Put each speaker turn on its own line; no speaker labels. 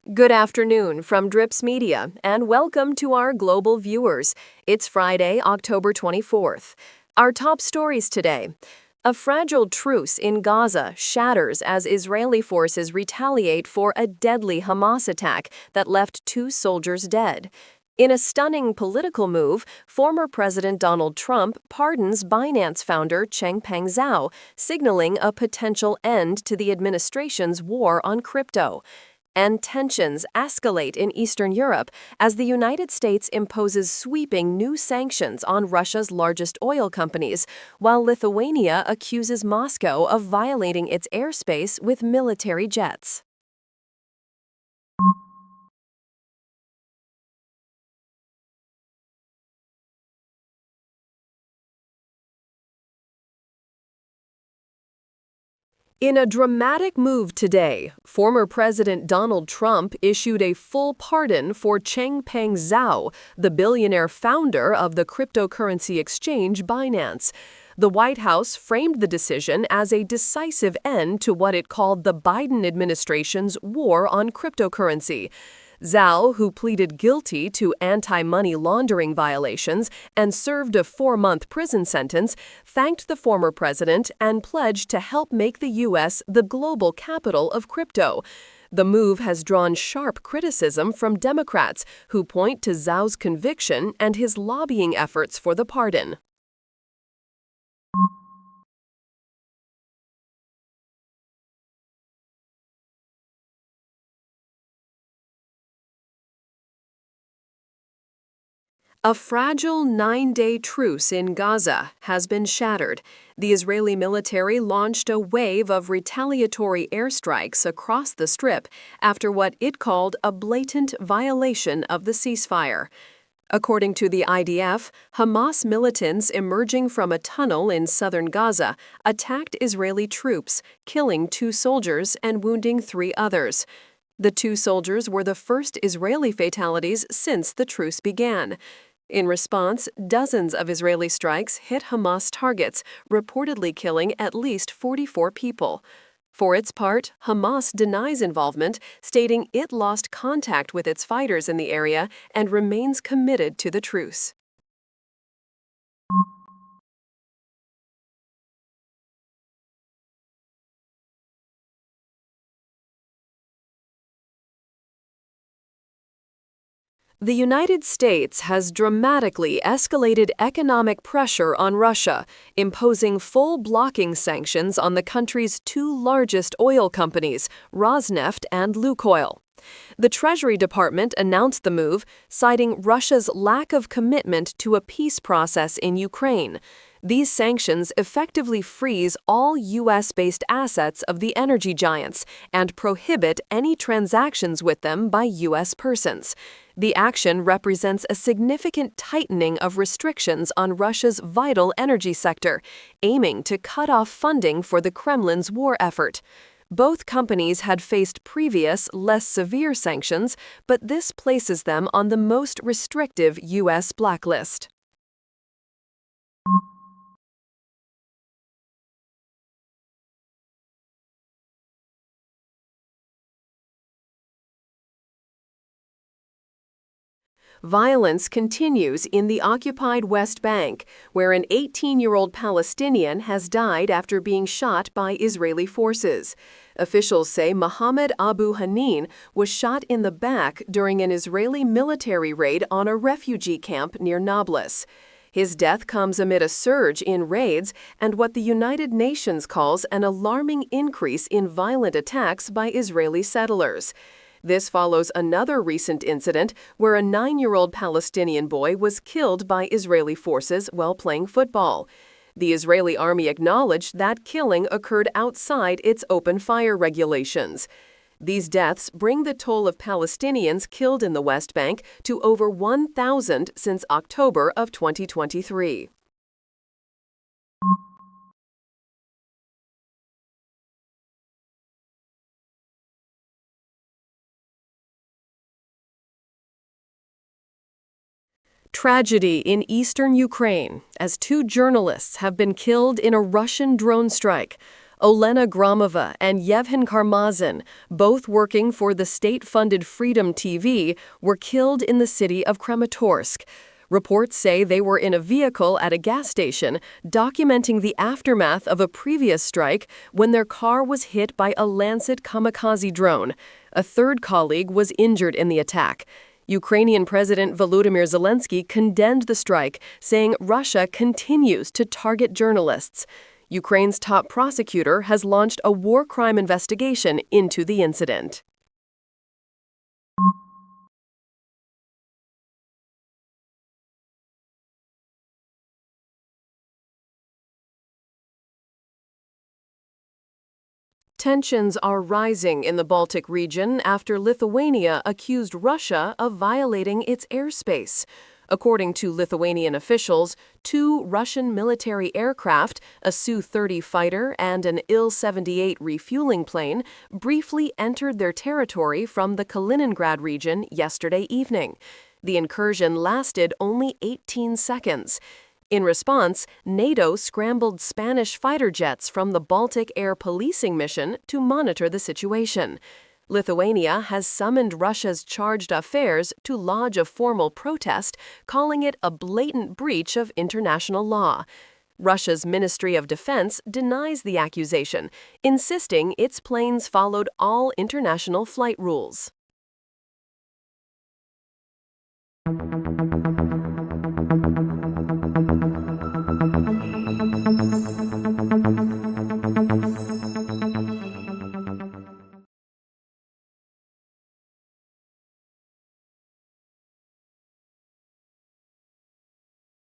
Good afternoon from DripsMedia, and welcome to our global viewers. It's Friday, October 24th. Our top stories today. A fragile truce in Gaza shatters as Israeli forces retaliate for a deadly Hamas attack that left 2 soldiers dead. In a stunning political move, former President Donald Trump pardons Binance founder Changpeng Zhao, signaling a potential end to the administration's war on crypto. And tensions escalate in Eastern Europe as the United States imposes sweeping new sanctions on Russia's largest oil companies, while Lithuania accuses Moscow of violating its airspace with military jets. In a dramatic move today, former President Donald Trump issued a full pardon for Changpeng Zhao, the billionaire founder of the cryptocurrency exchange Binance. The White House framed the decision as a decisive end to what it called the Biden administration's war on cryptocurrency. Zhao, who pleaded guilty to anti-money laundering violations and served a 4-month prison sentence, thanked the former president and pledged to help make the U.S. the global capital of crypto. The move has drawn sharp criticism from Democrats, who point to Zhao's conviction and his lobbying efforts for the pardon. A fragile 9-day truce in Gaza has been shattered. The Israeli military launched a wave of retaliatory airstrikes across the Strip after what it called a blatant violation of the ceasefire. According to the IDF, Hamas militants emerging from a tunnel in southern Gaza attacked Israeli troops, killing 2 soldiers and wounding 3 others. The 2 soldiers were the first Israeli fatalities since the truce began. In response, dozens of Israeli strikes hit Hamas targets, reportedly killing at least 44 people. For its part, Hamas denies involvement, stating it lost contact with its fighters in the area and remains committed to the truce. The United States has dramatically escalated economic pressure on Russia, imposing full blocking sanctions on the country's 2 largest oil companies, Rosneft and Lukoil. The Treasury Department announced the move, citing Russia's lack of commitment to a peace process in Ukraine. These sanctions effectively freeze all U.S.-based assets of the energy giants and prohibit any transactions with them by U.S. persons. The action represents a significant tightening of restrictions on Russia's vital energy sector, aiming to cut off funding for the Kremlin's war effort. Both companies had faced previous, less severe sanctions, but this places them on the most restrictive U.S. blacklist. Violence continues in the occupied West Bank, where an 18-year-old Palestinian has died after being shot by Israeli forces. Officials say Mohammed Abu Hanin was shot in the back during an Israeli military raid on a refugee camp near Nablus. His death comes amid a surge in raids and what the United Nations calls an alarming increase in violent attacks by Israeli settlers. This follows another recent incident where a 9-year-old Palestinian boy was killed by Israeli forces while playing football. The Israeli army acknowledged that killing occurred outside its open fire regulations. These deaths bring the toll of Palestinians killed in the West Bank to over 1,000 since October of 2023. Tragedy in eastern Ukraine as 2 journalists have been killed in a Russian drone strike. Olena Gromova and Yevhen Karmazin, both working for the state-funded Freedom TV, were killed in the city of Kramatorsk. Reports say they were in a vehicle at a gas station, documenting the aftermath of a previous strike when their car was hit by a Lancet kamikaze drone. A third colleague was injured in the attack. Ukrainian President Volodymyr Zelensky condemned the strike, saying Russia continues to target journalists. Ukraine's top prosecutor has launched a war crime investigation into the incident. Tensions are rising in the Baltic region after Lithuania accused Russia of violating its airspace. According to Lithuanian officials, 2 Russian military aircraft, a Su-30 fighter and an Il-78 refueling plane, briefly entered their territory from the Kaliningrad region yesterday evening. The incursion lasted only 18 seconds. In response, NATO scrambled Spanish fighter jets from the Baltic Air Policing Mission to monitor the situation. Lithuania has summoned Russia's chargé d'affaires to lodge a formal protest, calling it a blatant breach of international law. Russia's Ministry of Defense denies the accusation, insisting its planes followed all international flight rules.